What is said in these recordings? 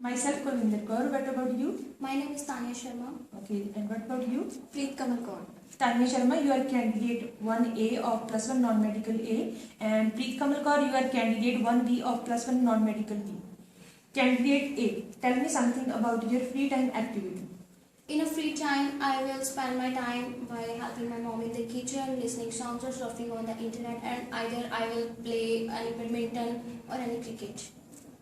Myself, Kulvinder Kaur. What about you? My name is Tanya Sharma. Okay, and what about you? Preet Kamal Kaur. Tanya Sharma, you are candidate 1A of +1 non-medical A, and Preet Kamal Kaur, you are candidate 1B of +1 non-medical B. Candidate A, tell me something about your free time activity. In a free time, I will spend my time by helping my mom in the kitchen, listening songs or surfing on the internet, and either I will play any badminton or any cricket.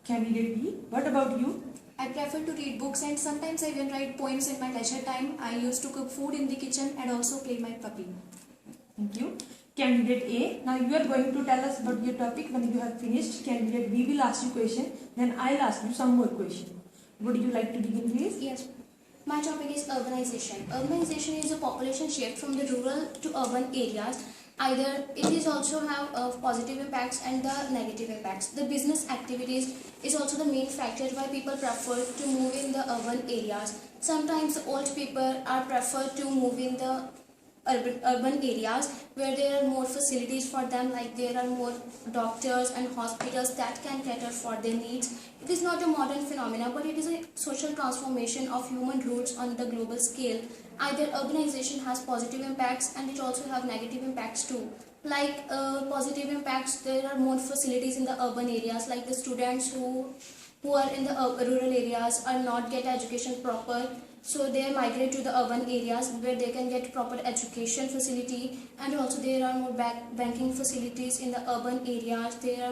Candidate B, what about you? I prefer to read books and sometimes I even write poems in my leisure time. I used to cook food in the kitchen and also play my puppy. Thank you. Candidate A, now you are going to tell us about your topic. When you have finished, candidate B will ask you question, then I'll ask you some more question. Would you like to begin, please? Yes. My topic is urbanization. Urbanization is a population shift from the rural to urban areas. Either it is also have positive impacts and the negative impacts. The business activities is also the main factor why people prefer to move in the urban areas. Sometimes old people are preferred to move in the urban areas where there are more facilities for them, like there are more doctors and hospitals that can cater for their needs. It is not a modern phenomenon, but it is a social transformation of human roots on the global scale. Either urbanization has positive impacts and it also have negative impacts too. Like positive impacts, there are more facilities in the urban areas, like the students who are in the rural areas are not get education proper, so they migrate to the urban areas where they can get proper education facility, and also there are more banking facilities in the urban areas. There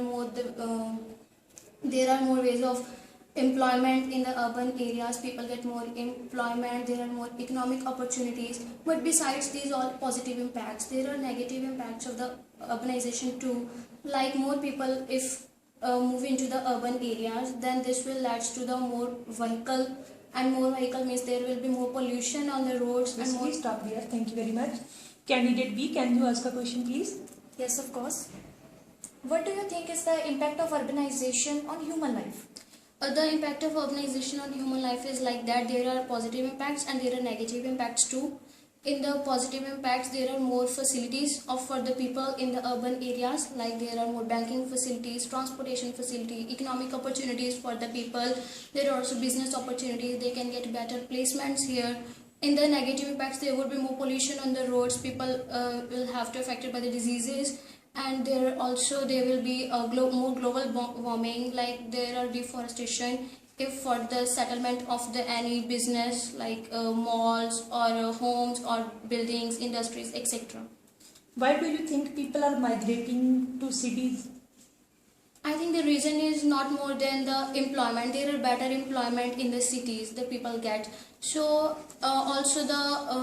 are more ways of employment in the urban areas. People get more employment, there are more economic opportunities. But besides these all positive impacts, there are negative impacts of the urbanization too, like more people if move into the urban areas, then this will lead to the more vehicle, and more vehicle means there will be more pollution on the roads. Yes, and more. please stop there. Thank you very much. Candidate B, can you ask a question, please? Yes, of course. What do you think is the impact of urbanization on human life? The impact of urbanization on human life is like that there are positive impacts and there are negative impacts too. In the positive impacts, there are more facilities for the people in the urban areas, like there are more banking facilities, transportation facility, economic opportunities for the people. There are also business opportunities, they can get better placements here. In the negative impacts, there would be more pollution on the roads, people will have to affected by the diseases, and there will be more global warming, like there are deforestation if for the settlement of the any business, like malls or homes or buildings, industries, etc. Why do you think people are migrating to cities? I think the reason is not more than the employment. There are better employment in the cities the people get. So also the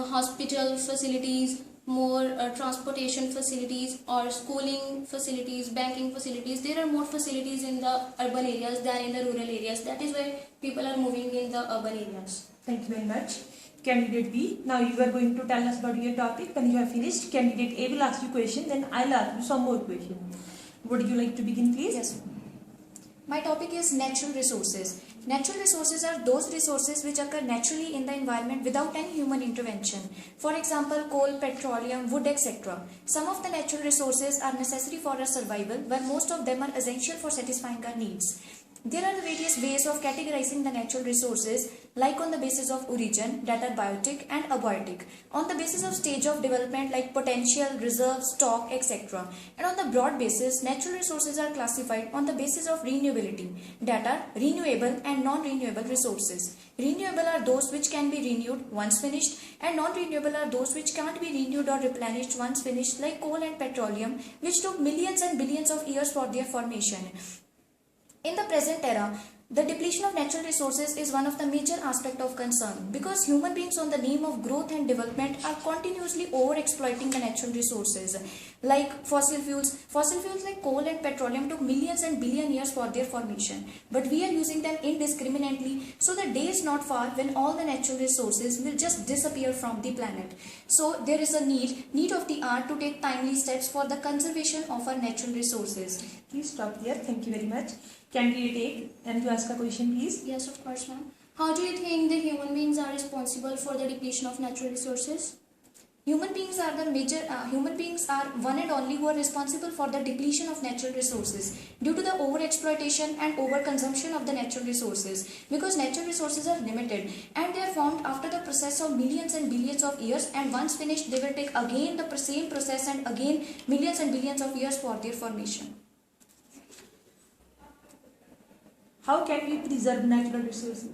hospital facilities, more transportation facilities or schooling facilities, banking facilities. There are more facilities in the urban areas than in the rural areas. That is why people are moving in the urban areas. Thank you very much. Candidate B, now you are going to tell us about your topic. When you have finished, candidate A will ask you question, then I'll ask you some more question. Would you like to begin, please? Yes. My topic is natural resources. Natural resources are those resources which occur naturally in the environment without any human intervention. For example, coal, petroleum, wood, etc. Some of the natural resources are necessary for our survival, while most of them are essential for satisfying our needs. There are the various ways of categorizing the natural resources, like on the basis of origin, that are biotic and abiotic, on the basis of stage of development like potential, reserve, stock, etc. And on the broad basis, natural resources are classified on the basis of renewability, that are renewable and non-renewable resources. Renewable are those which can be renewed once finished, and non-renewable are those which can't be renewed or replenished once finished, like coal and petroleum, which took millions and billions of years for their formation. In the present era, the depletion of natural resources is one of the major aspects of concern, because human beings on the name of growth and development are continuously over-exploiting the natural resources. Like fossil fuels like coal and petroleum took millions and billion years for their formation, but we are using them indiscriminately, so the day is not far when all the natural resources will just disappear from the planet. So there is a need of the hour to take timely steps for the conservation of our natural resources. Please stop here. Thank you very much. Candidate A, and you ask a question, please. Yes, of course, ma'am. How do you think the human beings are responsible for the depletion of natural resources? Human beings are human beings are one and only who are responsible for the depletion of natural resources due to the overexploitation and overconsumption of the natural resources, because natural resources are limited and they are formed after the process of millions and billions of years, and once finished they will take again the same process and again millions and billions of years for their formation. How can we preserve natural resources?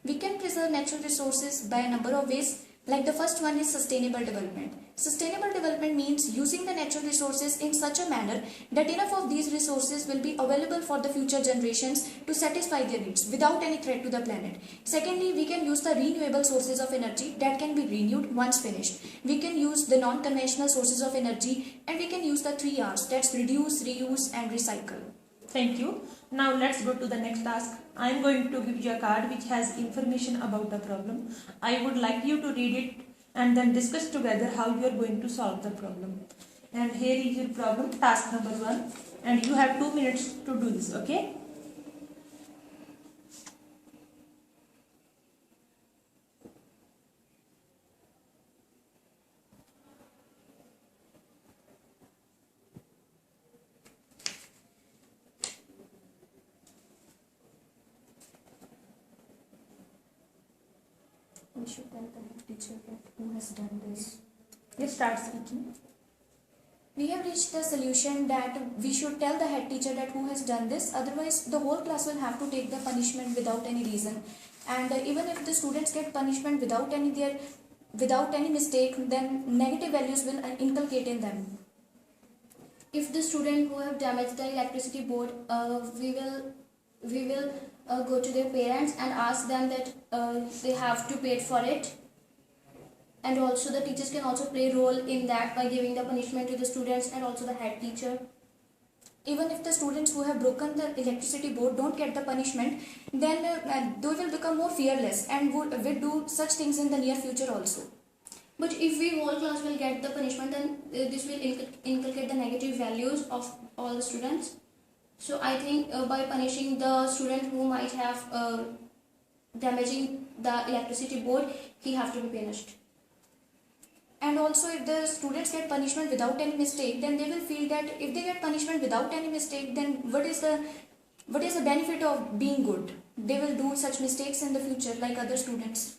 We can preserve natural resources by a number of ways. Like the first one is sustainable development. Sustainable development means using the natural resources in such a manner that enough of these resources will be available for the future generations to satisfy their needs without any threat to the planet. Secondly, we can use the renewable sources of energy that can be renewed once finished. We can use the non-conventional sources of energy, and we can use the 3 R's, that's reduce, reuse and recycle. Thank you. Now let's go to the next task. I am going to give you a card which has information about the problem. I would like you to read it and then discuss together how you are going to solve the problem. And here is your problem, task number 1. And you have 2 minutes to do this, okay? We should tell the head teacher that who has done this. Yes, start speaking. We have reached the solution that we should tell the head teacher that who has done this, otherwise the whole class will have to take the punishment without any reason. And even if the students get punishment without any mistake, then negative values will inculcate in them. If the student who have damaged the electricity board, we will go to their parents and ask them that they have to pay for it. And also the teachers can also play a role in that by giving the punishment to the students and also the head teacher. Even if the students who have broken the electricity board don't get the punishment, then they will become more fearless and will do such things in the near future also. But if we whole class will get the punishment, then this will inculcate the negative values of all the students. So I think by punishing the student who might have damaging the electricity board, he have to be punished. And also if the students get punishment without any mistake, then they will feel that if they get punishment without any mistake, then what is the benefit of being good? They will do such mistakes in the future like other students.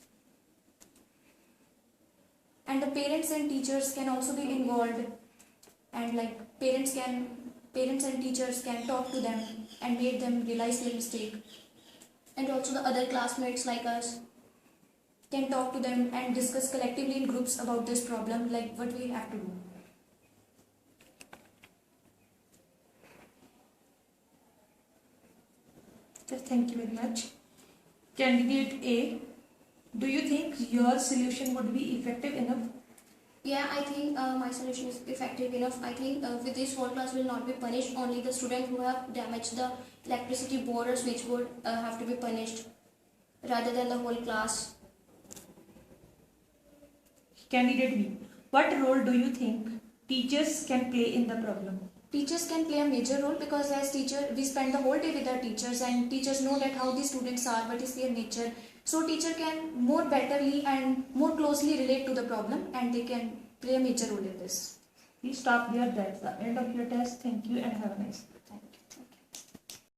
And the parents and teachers can also be involved, and like parents and teachers can talk to them and make them realize their mistake. And also the other classmates like us Can talk to them and discuss collectively in groups about this problem, like what we have to do. Thank you very much. Candidate A, do you think your solution would be effective enough? Yeah, I think my solution is effective enough. I think with this whole class will not be punished. Only the students who have damaged the electricity board or switchboard have to be punished, rather than the whole class. Candidate B, what role do you think teachers can play in the problem? Teachers can play a major role, because as teacher we spend the whole day with our teachers, and teachers know that how the students are, what is their nature. So teacher can more betterly and more closely relate to the problem, and they can play a major role in this. Please stop there. That's the end of your test. Thank you and have a nice day.